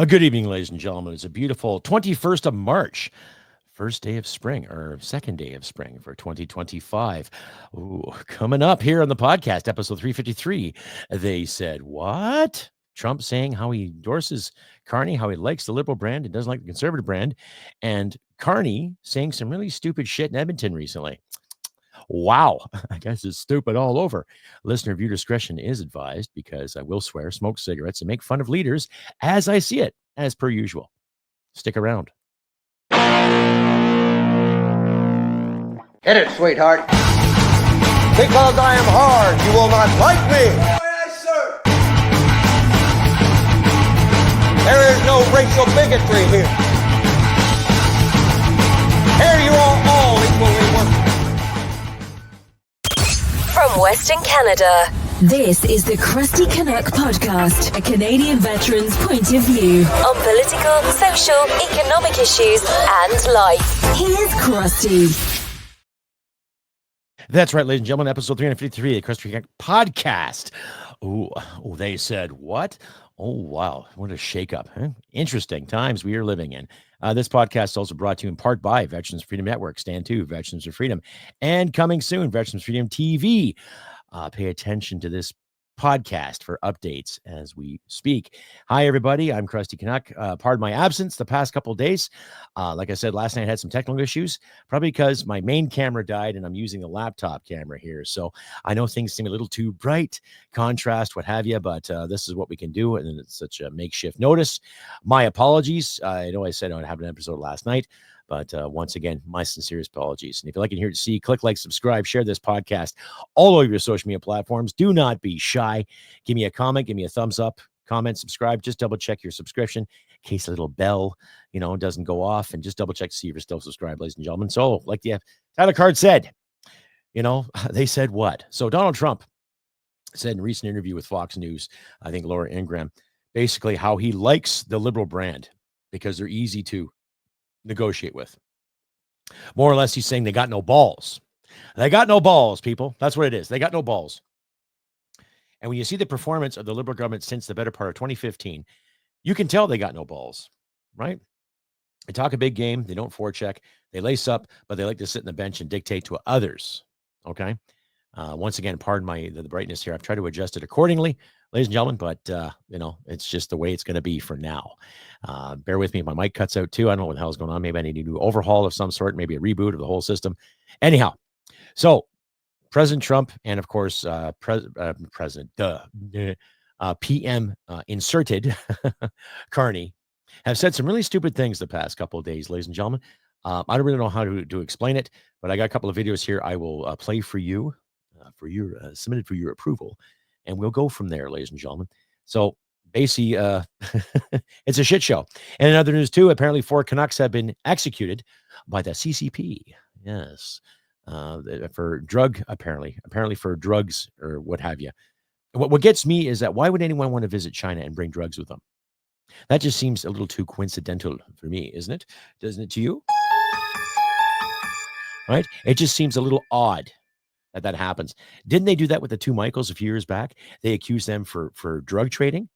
Good evening, ladies and gentlemen. It's a beautiful 21st of March, first day of spring, or second day of spring for 2025. Ooh, coming up here on the podcast, episode 353, they said, what? Trump saying how he endorses Carney, how he likes the liberal brand and doesn't like the conservative brand, and Carney saying some really stupid shit in Edmonton recently. Wow, I guess it's stupid all over. Listener view discretion is advised because I will swear, smoke cigarettes, and make fun of leaders as I see it, as per usual. Stick around. Hit it, sweetheart. Because I am hard, you will not like me. Yes, sir. There is no racial bigotry here. Here you are all equally worthless. From Western Canada, this is the Crusty Canuck podcast, a Canadian veteran's point of view on political, social, economic issues, and life. Here's Crusty. That's right, ladies and gentlemen, episode 353 of the Crusty Canuck podcast. Oh, they said what? Oh, wow. What a shakeup. Huh? Interesting times we are living in. This podcast is also brought to you in part by Veterans Freedom Network, Stand 2, Veterans for Freedom, and coming soon, Veterans Freedom TV. Pay attention to this podcast for updates as we speak. Hi, everybody. I'm Crusty Canuck. Pardon my absence the past couple of days. Like I said, last night I had some technical issues, probably because my main camera died and I'm using the laptop camera here. So I know things seem a little too bright, contrast, what have you, but this is what we can do. And it's such a makeshift notice. My apologies. I know I said I'd have an episode last night. But once again, my sincerest apologies. And if you'd like to hear to see, click like, subscribe, share this podcast all over your social media platforms. Do not be shy. Give me a comment, give me a thumbs up, comment, subscribe. Just double check your subscription in case a little bell, doesn't go off, and just double check to see if you're still subscribed, ladies and gentlemen. So, like the Tyler Card said, they said what? So Donald Trump said in a recent interview with Fox News, I think Laura Ingraham, basically how he likes the liberal brand because they're easy to negotiate with. More or less, he's saying they got no balls. They got no balls, people. That's what it is. They got no balls. And when you see the performance of the Liberal government since the better part of 2015, you can tell they got no balls, right? They talk a big game. They don't forecheck. They lace up, but they like to sit on the bench and dictate to others, okay? Once again, pardon the brightness here. I've tried to adjust it accordingly, ladies and gentlemen, but, it's just the way it's going to be for now. Bear with me if my mic cuts out too. I don't know what the hell's going on. Maybe I need to do overhaul of some sort, maybe a reboot of the whole system. Anyhow, so President Trump and, of course, PM inserted Carney have said some really stupid things the past couple of days, ladies and gentlemen. I don't really know how to explain it, but I got a couple of videos here I will play for you. Submitted for your approval, and we'll go from there, ladies and gentlemen. So basically, it's a shit show. And in other news too, apparently 4 Canucks have been executed by the CCP. Yes, for apparently for drugs or what have you. What gets me is that why would anyone want to visit China and bring drugs with them? That just seems a little too coincidental for me, isn't it? Doesn't it to you? Right? It just seems a little odd that happens. Didn't they do that with the 2 Michaels a few years back? They accused them for drug trading,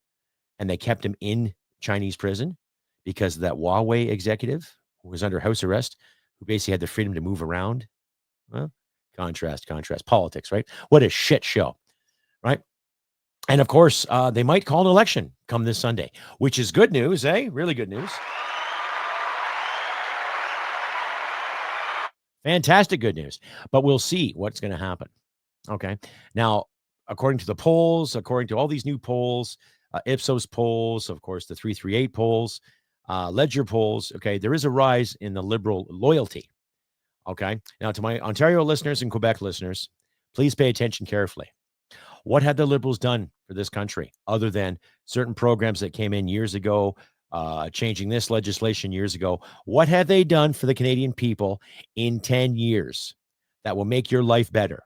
and they kept him in Chinese prison because of that Huawei executive who was under house arrest, who basically had the freedom to move around. Well, contrast, politics, right? What a shit show, right? And of course, they might call an election come this Sunday, which is good news, eh? Really good news. Fantastic good news, but we'll see what's going to happen. Okay. Now, according to the polls, according to all these new polls, Ipsos polls, of course, the 338 polls, Ledger polls, okay, there is a rise in the Liberal loyalty. Okay. Now, to my Ontario listeners and Quebec listeners, please pay attention carefully. What had the Liberals done for this country other than certain programs that came in years ago, changing this legislation years ago? What have they done for the Canadian people in 10 years that will make your life better?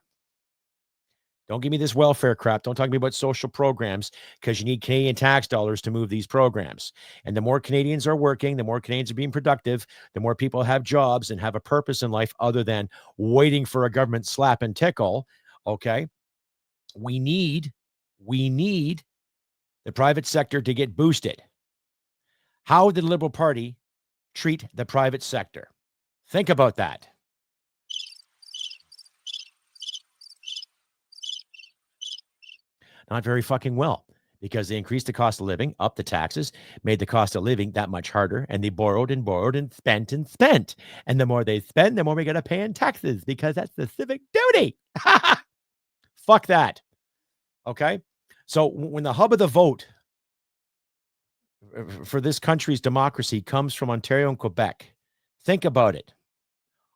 Don't give me this welfare crap. Don't talk to me about social programs, because you need Canadian tax dollars to move these programs. And the more Canadians are working, the more Canadians are being productive, the more people have jobs and have a purpose in life other than waiting for a government slap and tickle. Okay. We need the private sector to get boosted. How did the Liberal Party treat the private sector? Think about that. Not very fucking well, because they increased the cost of living, upped the taxes, made the cost of living that much harder, and they borrowed and borrowed and spent and spent. And the more they spend, the more we got to pay in taxes, because that's the civic duty. Fuck that. Okay? So when the hub of the vote for this country's democracy comes from Ontario and Quebec, think about it.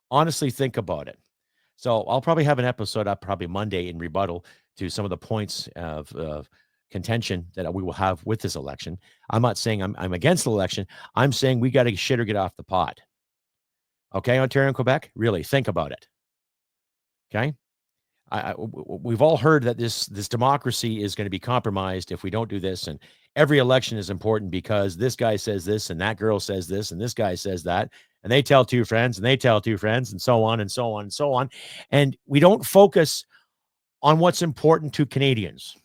Honestly, think about it. So I'll probably have an episode up probably Monday in rebuttal to some of the points of contention that we will have with this election. I'm not saying I'm against the election. I'm saying we got to shit or get off the pot. Okay, Ontario and Quebec, really think about it. Okay, we've all heard that this democracy is going to be compromised if we don't do this, and every election is important because this guy says this and that girl says this and this guy says that, and they tell two friends and they tell two friends and so on and so on and so on, and we don't focus on what's important to Canadians.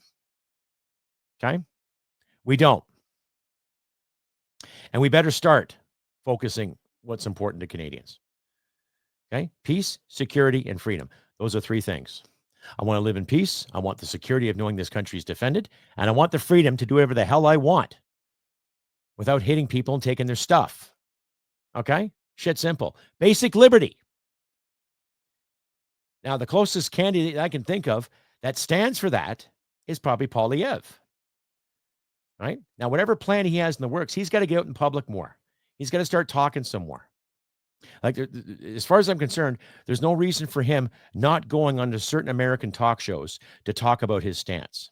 Okay, we don't, and we better start focusing what's important to Canadians. Okay, peace, security, and freedom. Those are three things. I want to live in peace. I want the security of knowing this country is defended. And I want the freedom to do whatever the hell I want without hitting people and taking their stuff. Okay? Shit simple. Basic liberty. Now, the closest candidate I can think of that stands for that is probably Poilievre. Right? Now, whatever plan he has in the works, he's got to get out in public more. He's got to start talking some more. Like, as far as I'm concerned, there's no reason for him not going on to certain American talk shows to talk about his stance.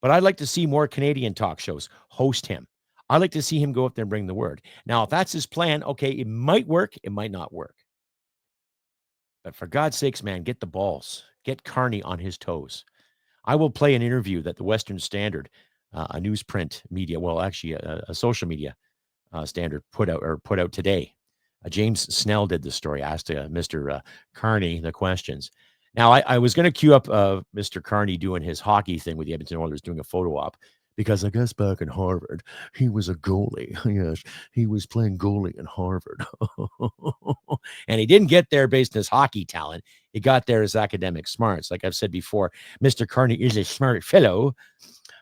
But I'd like to see more Canadian talk shows host him. I'd like to see him go up there and bring the word. Now, if that's his plan, okay, it might work, it might not work. But for God's sakes, man, get the balls. Get Carney on his toes. I will play an interview that the Western Standard, a newsprint media, well, actually a social media standard put out today. James Snell did the story, asked Mr. Carney the questions. Now, I was going to queue up Mr. Carney doing his hockey thing with the Edmonton Oilers, doing a photo op, because I guess back in Harvard, he was a goalie. Yes, he was playing goalie in Harvard. And he didn't get there based on his hockey talent. He got there as academic smarts. Like I've said before, Mr. Carney is a smart fellow,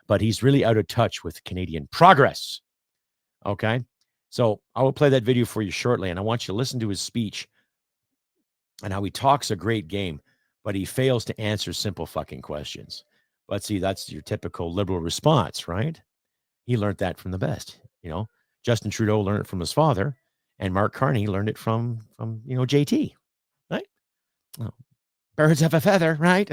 but he's really out of touch with Canadian progress. Okay? So I will play that video for you shortly, and I want you to listen to his speech and how he talks a great game, but he fails to answer simple fucking questions. But see, that's your typical liberal response, right? He learned that from the best. You know, Justin Trudeau learned it from his father, and Mark Carney learned it from JT, right? Oh, birds have a feather, right?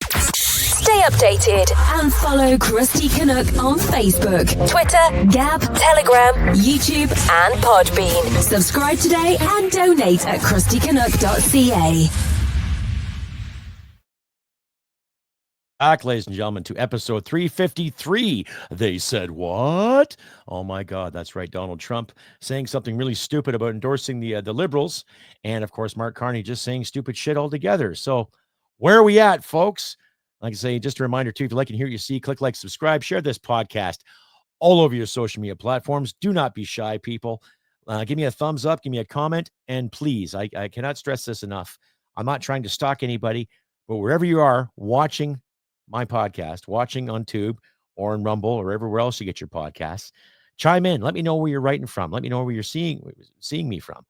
Stay updated and follow Crusty Canuck on Facebook, Twitter, Gab, Telegram, YouTube, and Podbean. Subscribe today and donate at crustycanuck.ca. Back, ladies and gentlemen, to episode 353. They said what? Oh my God, that's right. Donald Trump saying something really stupid about endorsing the Liberals, and of course Mark Carney just saying stupid shit altogether. So where are we at, folks? Like I say, just a reminder too, if you like and hear what you see, click like, subscribe, share this podcast all over your social media platforms. Do not be shy, people. Give me a thumbs up, give me a comment, and please, I cannot stress this enough. I'm not trying to stalk anybody, but wherever you are watching my podcast, watching on Tube or on Rumble or everywhere else you get your podcasts, chime in. Let me know where you're writing from. Let me know where you're seeing me from.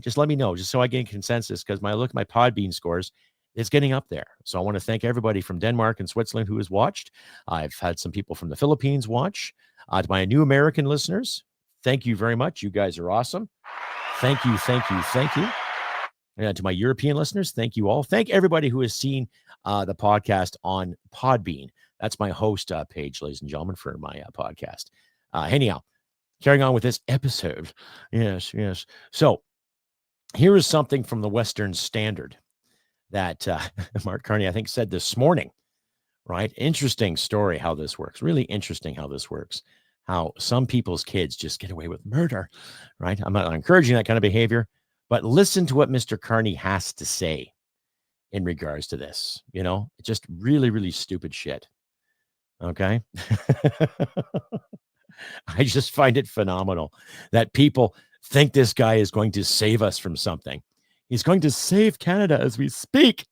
Just let me know, just so I get consensus, because when I look at my Podbean scores, it's getting up there. So I want to thank everybody from Denmark and Switzerland who has watched. I've had some people from the Philippines watch. To my new American listeners, thank you very much. You guys are awesome. Thank you, thank you, thank you. And to my European listeners, thank you all. Thank everybody who has seen the podcast on Podbean. That's my host page, ladies and gentlemen, for my podcast. Anyhow, carrying on with this episode. Yes. So here is something from the Western Standard that Mark Carney, I think, said this morning, right? Interesting story how this works. Really interesting how this works. How some people's kids just get away with murder, right? I'm not encouraging that kind of behavior, but listen to what Mr. Carney has to say in regards to this. You know, just really, really stupid shit. Okay? I just find it phenomenal that people think this guy is going to save us from something. He's going to save Canada as we speak.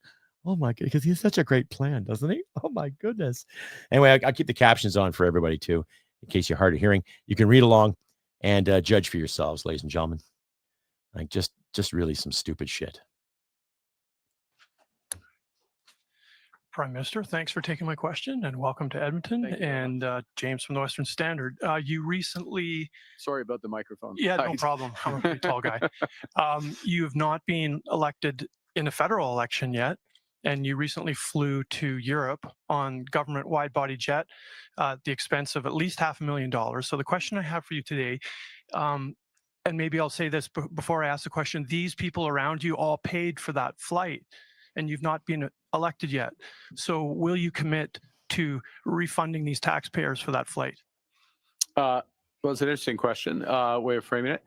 Oh my god, because he has such a great plan, doesn't he? Oh my goodness. Anyway, I'll keep the captions on for everybody too, in case you're hard of hearing. You can read along and judge for yourselves, ladies and gentlemen. Like just really some stupid shit. Prime Minister, thanks for taking my question and welcome to Edmonton. And James from the Western Standard. You recently... Sorry about the microphone. Yeah, no problem. I'm a pretty tall guy. You have not been elected in a federal election yet, and you recently flew to Europe on government wide-body jet at the expense of at least $500,000. So the question I have for you today, and maybe I'll say this before I ask the question, these people around you all paid for that flight, and you've not been elected yet. So will you commit to refunding these taxpayers for that flight? Well, it's an interesting question, way of framing it.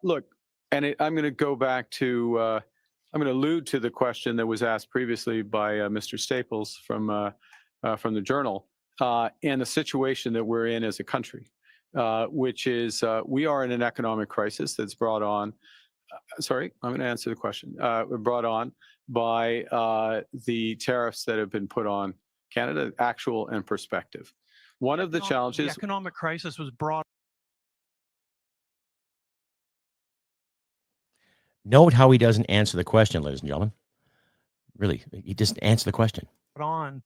Look, and I'm going to go back to, I'm going to allude to the question that was asked previously by Mr. Staples from the Journal, and the situation that we're in as a country, which is we are in an economic crisis that's brought on, sorry, I'm going to answer the question, brought on by the tariffs that have been put on Canada, actual and prospective. One of the challenges... The economic crisis was brought... Note how he doesn't answer the question, ladies and gentlemen. Really, he doesn't answer the question. ...on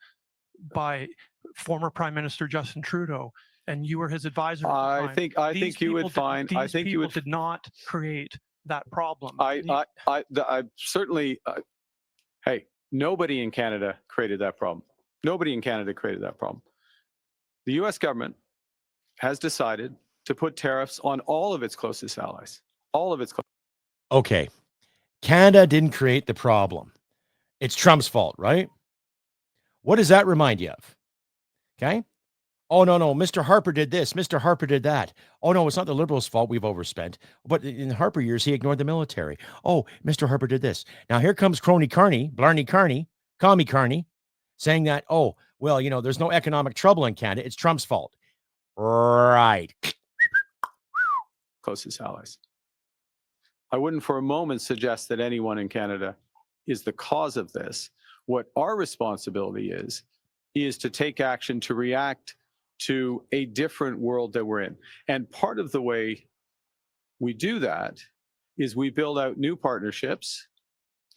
by former Prime Minister Justin Trudeau, and you were his advisor at the time. I think you would find... These people did not create that problem. I certainly... Hey, nobody in Canada created that problem. Nobody in Canada created that problem. The U.S. government has decided to put tariffs on all of its closest allies. All of its closest. Okay. Canada didn't create the problem. It's Trump's fault, right? What does that remind you of? Okay. Oh, no, Mr. Harper did this. Mr. Harper did that. Oh, no, it's not the Liberals' fault we've overspent. But in the Harper years, he ignored the military. Oh, Mr. Harper did this. Now, here comes Crony Carney, Blarney Carney, Commie Carney, saying that, oh, well, you know, there's no economic trouble in Canada. It's Trump's fault. Right. Closest allies. I wouldn't for a moment suggest that anyone in Canada is the cause of this. What our responsibility is to take action to react to a different world that we're in. And part of the way we do that is we build out new partnerships,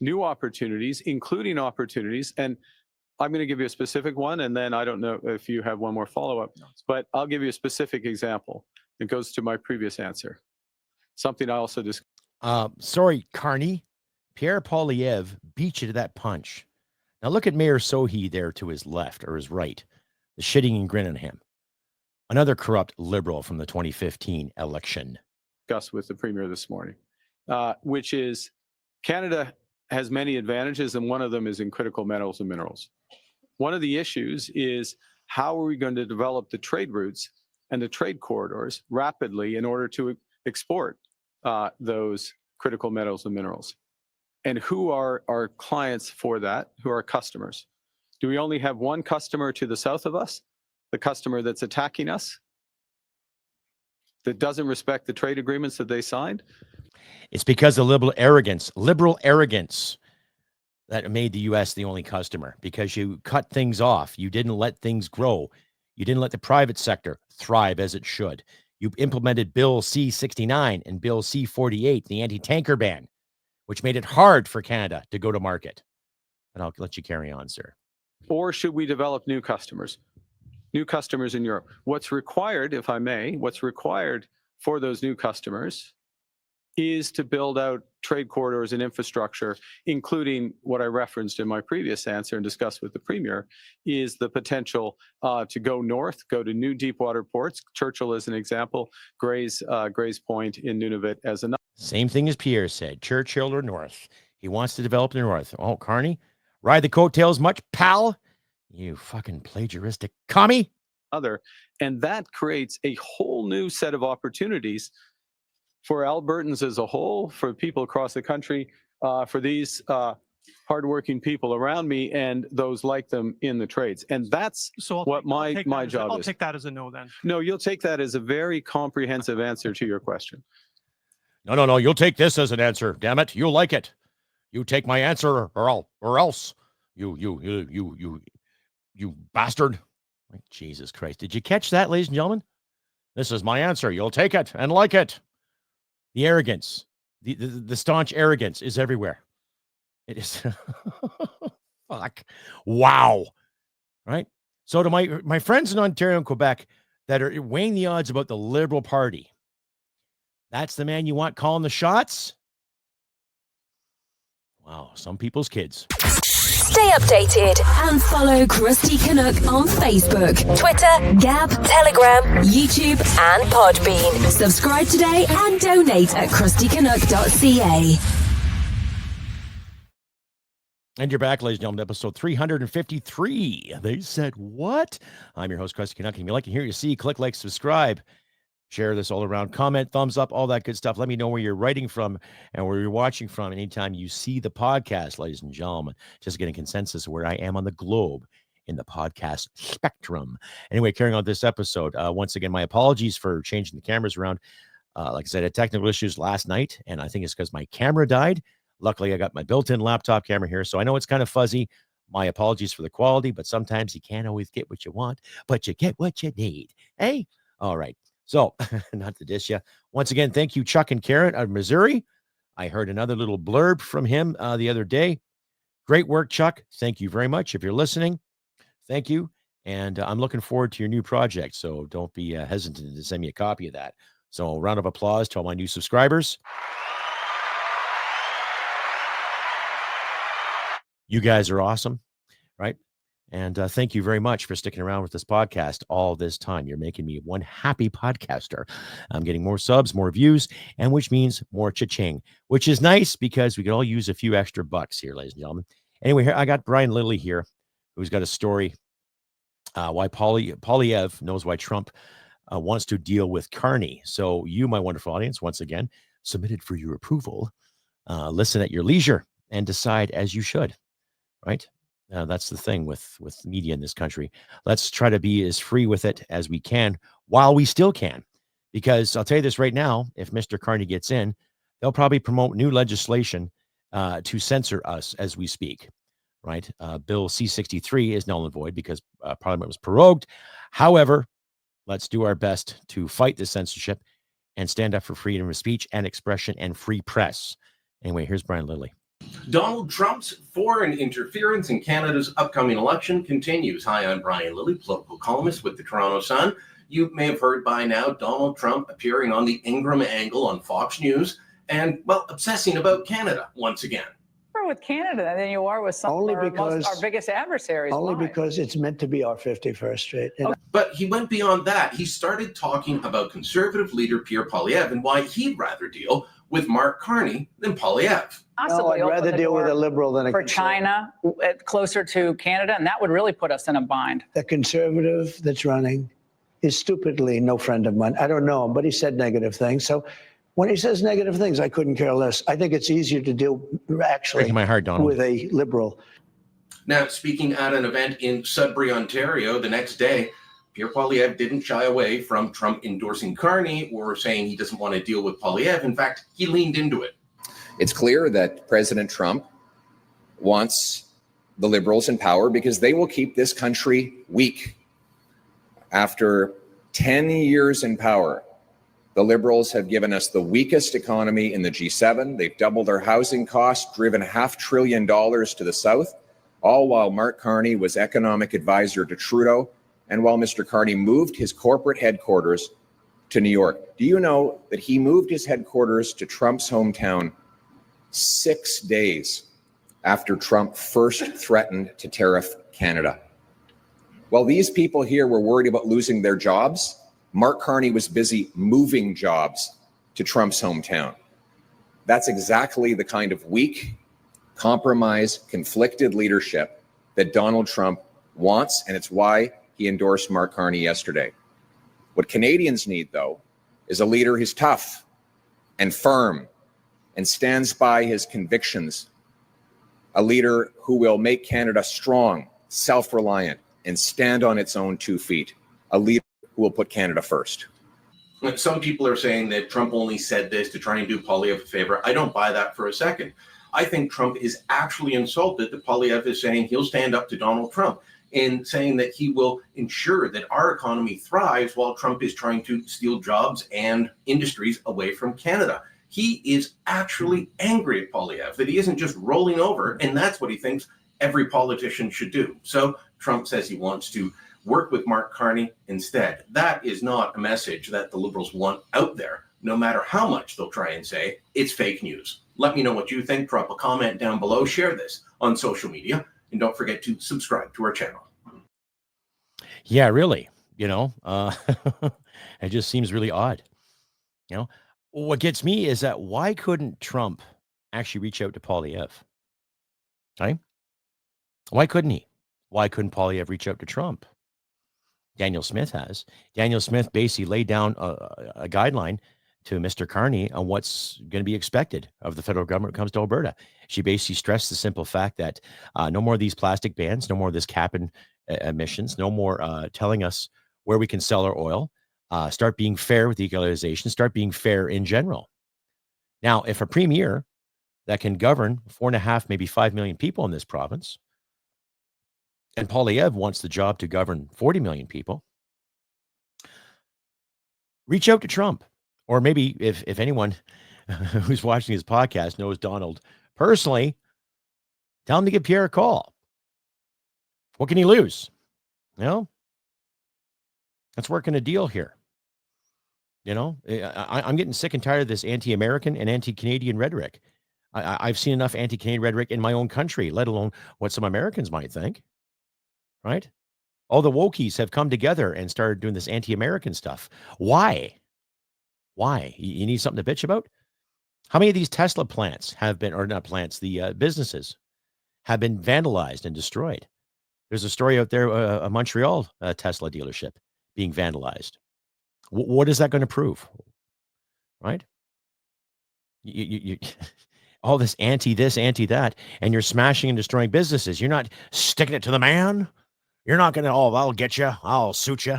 new opportunities, including opportunities. And I'm going to give you a specific one, and then I don't know if you have one more follow-up, but I'll give you a specific example. It goes to my previous answer. Something I also discussed. Sorry, Carney. Pierre Poilievre beat you to that punch. Now look at Mayor Sohi there to his left or his right, the shitting and grinning him. Another corrupt Liberal from the 2015 election. Discussed with the Premier this morning, which is Canada has many advantages, and one of them is in critical metals and minerals. One of the issues is how are we going to develop the trade routes and the trade corridors rapidly in order to export those critical metals and minerals? And who are our clients for that? Who are our customers? Do we only have one customer to the south of us? The customer that's attacking us? That doesn't respect the trade agreements that they signed? It's because of liberal arrogance that made the U.S. the only customer, because you cut things off. You didn't let things grow. You didn't let the private sector thrive as it should. You implemented Bill C-69 and Bill C-48, the anti-tanker ban, which made it hard for Canada to go to market. And I'll let you carry on, sir. Or should we develop new customers? New customers in Europe. What's required, if I may, what's required for those new customers is to build out trade corridors and infrastructure, including what I referenced in my previous answer and discussed with the Premier, is the potential to go north, go to new deep water ports. Churchill is an example, Gray's Point in Nunavut as another. Same thing as Pierre said, Churchill or north. He wants to develop the north. Oh, Carney, ride the coattails much, pal? You fucking plagiaristic commie. And that creates a whole new set of opportunities for Albertans as a whole, for people across the country, for these hardworking people around me and those like them in the trades. And that's So what my job I'll is. take that as a no then. No, you'll take that as a very comprehensive answer to your question. No. You'll take this as an answer. Damn it. You'll like it. You take my answer or else. You bastard. Jesus Christ. Did you catch that, ladies and gentlemen? This is my answer. You'll take it and like it. The arrogance, the staunch arrogance is everywhere. It is. Fuck. Wow. Right? So to my friends in Ontario and Quebec that are weighing the odds about the Liberal Party, that's the man you want calling the shots? Wow, some people's kids. Stay updated and follow Crusty Canuck on Facebook, Twitter, Gab, Telegram, YouTube, and Podbean. Subscribe today and donate at crustycanuck.ca. And you're back, ladies and gentlemen, episode 353. They said, what? I'm your host, Crusty Canuck. If you like to hear, you see, click like, subscribe. Share this all around. Comment, thumbs up, all that good stuff. Let me know where you're writing from and where you're watching from anytime you see the podcast, ladies and gentlemen. Just getting consensus of where I am on the globe in the podcast spectrum. Anyway, carrying on this episode, once again, my apologies for changing the cameras around. Like I said, I had technical issues last night, and I think it's because my camera died. Luckily, I got my built-in laptop camera here, so I know it's kind of fuzzy. My apologies for the quality, but sometimes you can't always get what you want, but you get what you need. Hey? All right. So, not to diss you. Once again, thank you, Chuck and Karen out of Missouri. I heard another little blurb from him the other day. Great work, Chuck. Thank you very much. If you're listening, thank you. And I'm looking forward to your new project. So don't be hesitant to send me a copy of that. So a round of applause to all my new subscribers. You guys are awesome, right? And thank you very much for sticking around with this podcast all this time. You're making me one happy podcaster. I'm getting more subs, more views, and which means more cha-ching, which is nice because we could all use a few extra bucks here, ladies and gentlemen. Anyway, here I got Brian Lilley here, who's got a story why Poilievre knows why Trump wants to deal with Carney. So you, my wonderful audience, once again, submitted for your approval. Listen at your leisure and decide as you should, right? That's the thing with media in this country. Let's try to be as free with it as we can while we still can. Because I'll tell you this right now, if Mr. Carney gets in, they'll probably promote new legislation to censor us as we speak, right? Bill C-63 is null and void because Parliament was prorogued. However, let's do our best to fight this censorship and stand up for freedom of speech and expression and free press. Anyway, here's Brian Lilley. Donald Trump's foreign interference in Canada's upcoming election continues. Hi, I'm Brian Lilley, political columnist with the Toronto Sun. You may have heard by now Donald Trump appearing on the Ingram Angle on Fox News and, well, obsessing about Canada once again. With Canada than you are with some Only of our biggest adversaries. Only Why? because it's meant to be our 51st state. And But he went beyond that. He started talking about Conservative leader Pierre Poilievre and why he'd rather deal with Mark Carney than Poilievre. no, I'd rather deal with a liberal than a for conservative. China, closer to Canada, and that would really put us in a bind. The conservative that's running is stupidly no friend of mine. I don't know him, but he said negative things. So when he says negative things, I couldn't care less. I think it's easier to deal actually Breaking my heart, Donald. with a liberal. Now, speaking at an event in Sudbury, Ontario, the next day, Pierre Poilievre didn't shy away from Trump endorsing Carney or saying he doesn't want to deal with Poilievre. In fact, he leaned into it. It's clear that President Trump wants the Liberals in power because they will keep this country weak. After 10 years in power, the Liberals have given us the weakest economy in the G7. They've doubled our housing costs, driven $500 billion to the south, all while Mark Carney was economic advisor to Trudeau, and while Mr. Carney moved his corporate headquarters to New York. Do you know that he moved his headquarters to Trump's hometown 6 days after Trump first threatened to tariff Canada? While these people here were worried about losing their jobs, Mark Carney was busy moving jobs to Trump's hometown. That's exactly the kind of weak, compromised, conflicted leadership that Donald Trump wants, and it's why he endorsed Mark Carney yesterday. What Canadians need, though, is a leader who's tough and firm and stands by his convictions a leader who will make Canada strong, self-reliant, and stand on its own 2 feet. A leader who will put Canada first. Some people are saying that Trump only said this to try and do Poilievre a favor. I don't buy that for a second. I think Trump is actually insulted that Poilievre is saying he'll stand up to Donald Trump and saying that he will ensure that our economy thrives while Trump is trying to steal jobs and industries away from Canada. He is actually angry at Poilievre, that he isn't just rolling over, and that's what he thinks every politician should do. So Trump says he wants to work with Mark Carney instead. That is not a message that the Liberals want out there, no matter how much they'll try and say it's fake news. Let me know what you think. Drop a comment down below. Share this on social media. And don't forget to subscribe to our channel. Yeah, really. It just seems really odd. What gets me is that why couldn't Trump actually reach out to Poilievre? Right? Why couldn't he? Why couldn't Poilievre reach out to Trump? Daniel Smith has. Daniel Smith basically laid down a guideline to Mr. Carney on what's going to be expected of the federal government when it comes to Alberta. She basically stressed the simple fact that no more of these plastic bans, no more of this cap and emissions, no more telling us where we can sell our oil, start being fair with equalization, start being fair in general. Now, if a premier that can govern 4.5, maybe 5 million people in this province, and Poilievre wants the job to govern 40 million people, reach out to Trump. Or maybe if anyone who's watching his podcast knows Donald personally, tell him to give Pierre a call. What can he lose? Let's work in a deal here. I'm getting sick and tired of this anti-American and anti-Canadian rhetoric. I've seen enough anti-Canadian rhetoric in my own country, let alone what some Americans might think. Right? All the wokies have come together and started doing this anti-American stuff. Why? You need something to bitch about? How many of these Tesla plants have been, or not plants, the businesses have been vandalized and destroyed? There's a story out there, a Montreal Tesla dealership being vandalized. What is that going to prove? Right? You all this, anti that, and you're smashing and destroying businesses. You're not sticking it to the man. You're not going to, I'll get you. I'll suit you.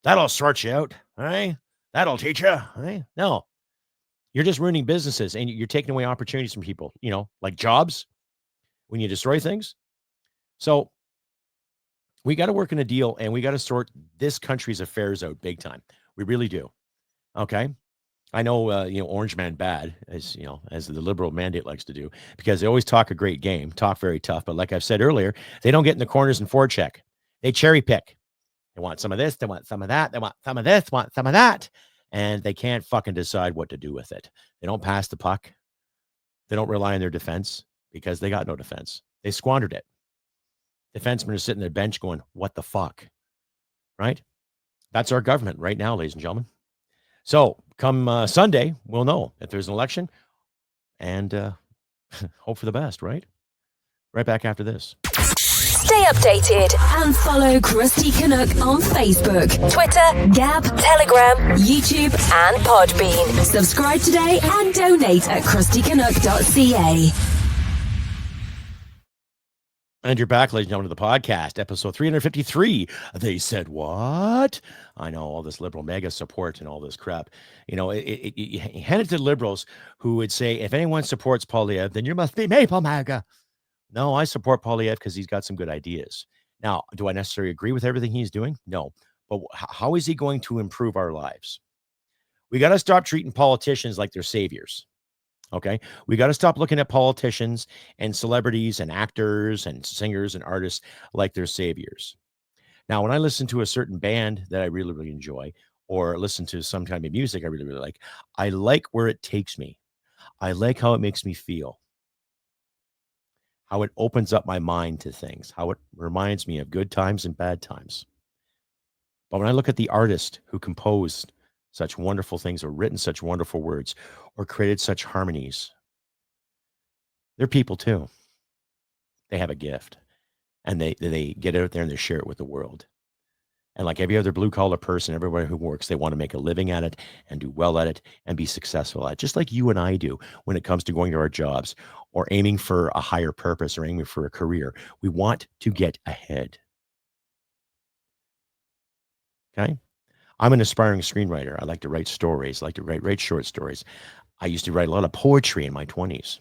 That'll sort you out. Right? That'll teach you. Right? No. You're just ruining businesses and you're taking away opportunities from people, like jobs when you destroy things. So we got to work in a deal and we got to sort this country's affairs out big time. We really do. Okay. I know, Orange Man bad, as the Liberal mandate likes to do, because they always talk a great game, talk very tough. But like I've said earlier, they don't get in the corners and forecheck. They cherry pick. They want some of this. They want some of that. They want some of this, want some of that. And they can't fucking decide what to do with it. They don't pass the puck. They don't rely on their defense because they got no defense. They squandered it. Defensemen are sitting on their bench going, what the fuck? Right? That's our government right now, ladies and gentlemen. So come Sunday, we'll know if there's an election and hope for the best, right? Right back after this. Stay updated and follow Crusty Canuck on Facebook, Twitter, Gab, Telegram, YouTube, and Podbean. Subscribe today and donate at crustycanuck.ca. And you're back, ladies and gentlemen, to the podcast, episode 353. They said, what? I know, all this liberal mega support and all this crap. You hand it to liberals who would say, if anyone supports Poilievre, then you must be Maple MAGA. No, I support Poilievre because he's got some good ideas. Now, do I necessarily agree with everything he's doing? No. But how is he going to improve our lives? We got to stop treating politicians like they're saviors. Okay. We got to stop looking at politicians and celebrities and actors and singers and artists like they're saviors. Now, when I listen to a certain band that I really, really enjoy, or listen to some kind of music I really, really like, I like where it takes me. I like how it makes me feel, how it opens up my mind to things, how it reminds me of good times and bad times. But when I look at the artist who composed such wonderful things or written such wonderful words or created such harmonies, they're people too. They have a gift and they get out there and they share it with the world. And like every other blue collar person, everybody who works, they want to make a living at it and do well at it and be successful at it, just like you and I do when it comes to going to our jobs or aiming for a higher purpose or aiming for a career. We want to get ahead. Okay. I'm an aspiring screenwriter. I like to write stories. I like to write short stories. I used to write a lot of poetry in my 20s.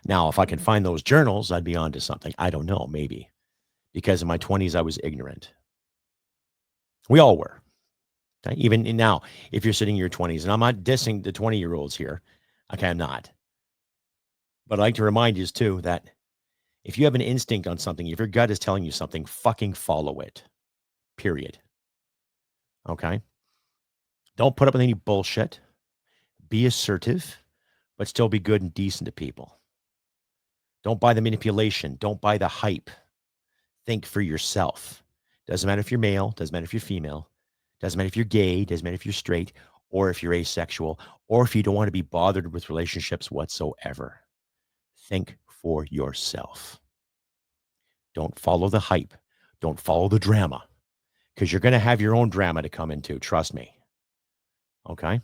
Now, if I can find those journals, I'd be onto something. I don't know, maybe. Because in my 20s, I was ignorant. We all were. Okay? Even now, if you're sitting in your 20s, and I'm not dissing the 20-year-olds here. Okay, I'm not. But I'd like to remind you, too, that if you have an instinct on something, if your gut is telling you something, fucking follow it. Period. Okay? Don't put up with any bullshit. Be assertive, but still be good and decent to people. Don't buy the manipulation. Don't buy the hype. Think for yourself. Doesn't matter if you're male. Doesn't matter if you're female. Doesn't matter if you're gay. Doesn't matter if you're straight or if you're asexual or if you don't want to be bothered with relationships whatsoever. Think for yourself. Don't follow the hype. Don't follow the drama because you're going to have your own drama to come into. Trust me. Okay?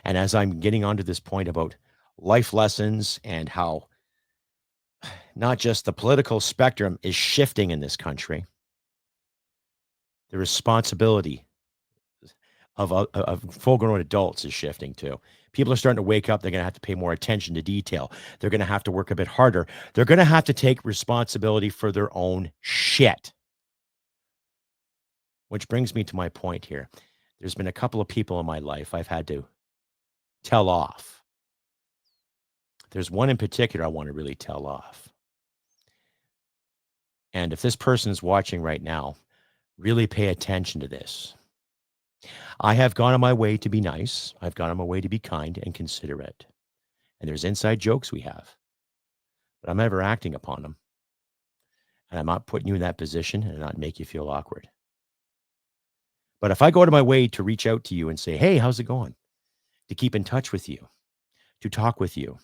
And as I'm getting onto this point about life lessons and how not just the political spectrum is shifting in this country, the responsibility of full-grown adults is shifting too. People are starting to wake up. They're going to have to pay more attention to detail. They're going to have to work a bit harder. They're going to have to take responsibility for their own shit. Which brings me to my point here. There's been a couple of people in my life I've had to tell off. There's one in particular I want to really tell off. And if this person is watching right now, really pay attention to this. I have gone on my way to be nice. I've gone on my way to be kind and considerate. And there's inside jokes we have. But I'm never acting upon them. And I'm not putting you in that position and not make you feel awkward. But if I go to my way to reach out to you and say, hey, how's it going? To keep in touch with you, to talk with you,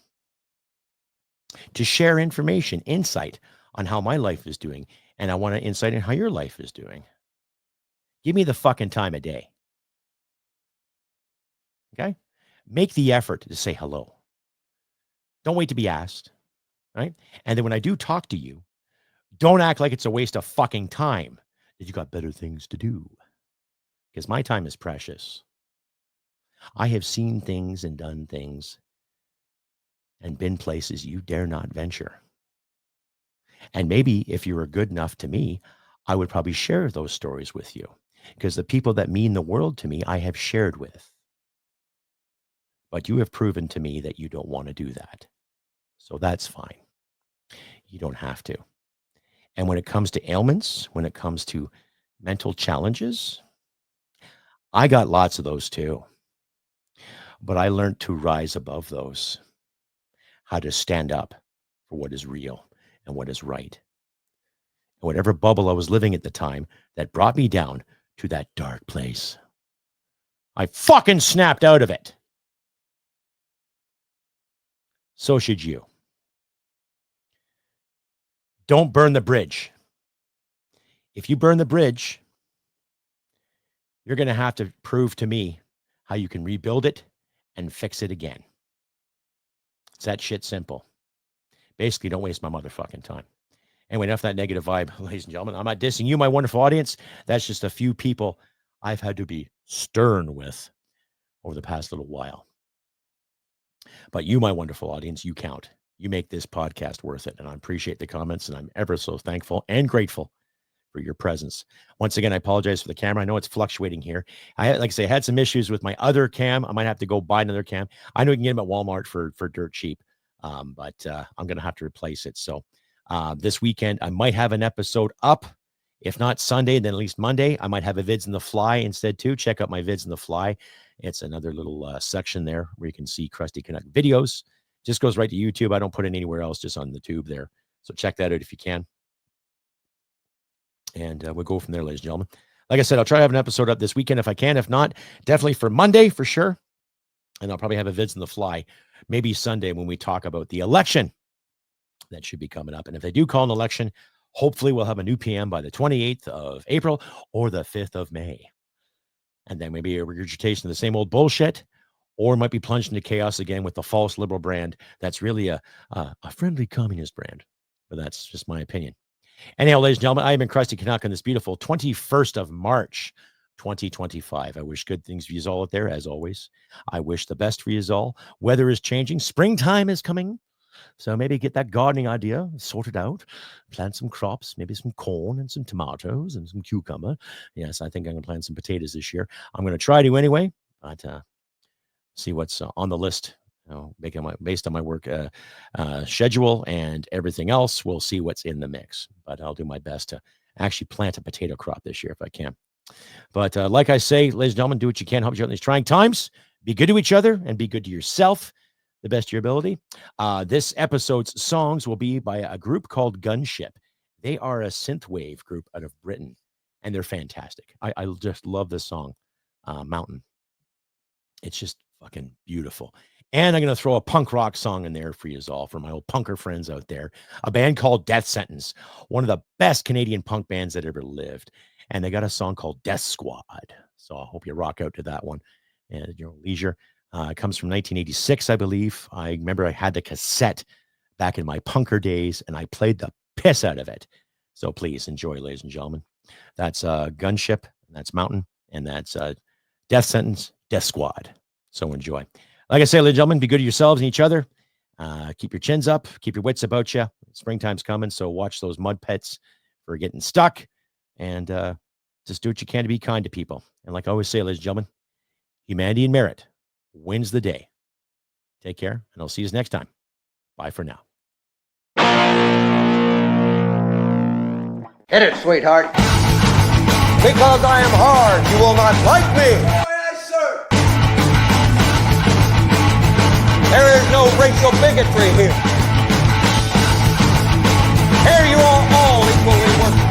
to share information, insight on how my life is doing. And I want an insight in how your life is doing. Give me the fucking time of day. Okay? Make the effort to say hello. Don't wait to be asked. Right? And then when I do talk to you, don't act like it's a waste of fucking time. That you got better things to do. Because my time is precious. I have seen things and done things and been places you dare not venture. And maybe if you were good enough to me, I would probably share those stories with you. Because the people that mean the world to me, I have shared with. But you have proven to me that you don't want to do that. So that's fine. You don't have to. And when it comes to ailments, when it comes to mental challenges, I got lots of those too. But I learned to rise above those. How to stand up for what is real and what is right. And whatever bubble I was living at the time that brought me down to that dark place, I fucking snapped out of it. So should you. Don't burn the bridge. If you burn the bridge, you're going to have to prove to me how you can rebuild it and fix it again. It's that shit simple. Basically, don't waste my motherfucking time. Anyway, enough of that negative vibe, ladies and gentlemen. I'm not dissing you, my wonderful audience. That's just a few people I've had to be stern with over the past little while. But you, my wonderful audience, you count. You make this podcast worth it. And I appreciate the comments, and I'm ever so thankful and grateful for your presence. Once again, I apologize for the camera. I know it's fluctuating here. Like I say, I had some issues with my other cam. I might have to go buy another cam. I know you can get them at Walmart for dirt cheap, but I'm going to have to replace it. So this weekend, I might have an episode up. If not Sunday, then at least Monday. I might have a Vids in the Fly instead too. Check out my Vids in the Fly. It's another little section there where you can see Crusty Canuck videos. Just goes right to YouTube. I don't put it anywhere else, just on the tube there. So check that out if you can. And we'll go from there, ladies and gentlemen. Like I said, I'll try to have an episode up this weekend if I can. If not, definitely for Monday for sure. And I'll probably have a Vids in the Fly, maybe Sunday when we talk about the election that should be coming up. And if they do call an election, Hopefully we'll have a new PM by the 28th of April or the 5th of May. And then maybe a regurgitation of the same old bullshit, or might be plunged into chaos again with the false liberal brand that's really a friendly communist brand. But that's just my opinion. Anyhow, ladies and gentlemen, I have been Crusty Canuck on this beautiful 21st of March, 2025. I wish good things for you all out there, as always. I wish the best for you all. Weather is changing. Springtime is coming. So maybe get that gardening idea sorted out, plant some crops, maybe some corn and some tomatoes and some cucumber. Yes, I think I'm going to plant some potatoes this year. I'm going to try to anyway, but see what's on the list. Based on my work schedule and everything else, we'll see what's in the mix. But I'll do my best to actually plant a potato crop this year if I can. But like I say, ladies and gentlemen, do what you can, help you out in these trying times. Be good to each other and be good to yourself, the best of your ability. This episode's songs will be by a group called Gunship. They are a synthwave group out of Britain, and they're fantastic. I just love this song, Mountain. It's just fucking beautiful. And I'm going to throw a punk rock song in there for you all, for my old punker friends out there. A band called Death Sentence, one of the best Canadian punk bands that ever lived. And they got a song called Death Squad. So I hope you rock out to that one at your leisure. It comes from 1986, I believe. I remember I had the cassette back in my punker days, and I played the piss out of it. So please enjoy, ladies and gentlemen. That's Gunship, and that's Mountain, and that's Death Sentence, Death Squad. So enjoy. Like I say, ladies and gentlemen, be good to yourselves and each other. Keep your chins up. Keep your wits about you. Springtime's coming, so watch those mud pits for getting stuck. And just do what you can to be kind to people. And like I always say, ladies and gentlemen, humanity and merit wins the day. Take care, and I'll see you next time. Bye for now. Hit it, sweetheart. Because I am hard, you will not like me. There is no racial bigotry here. Here you are all equally worthless.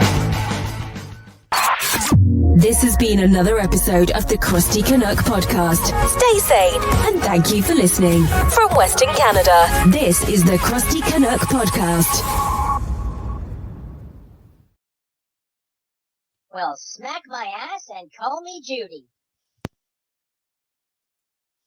This has been another episode of the Crusty Canuck podcast. Stay sane and thank you for listening. From Western Canada, this is the Crusty Canuck podcast. Well, smack my ass and call me Judy.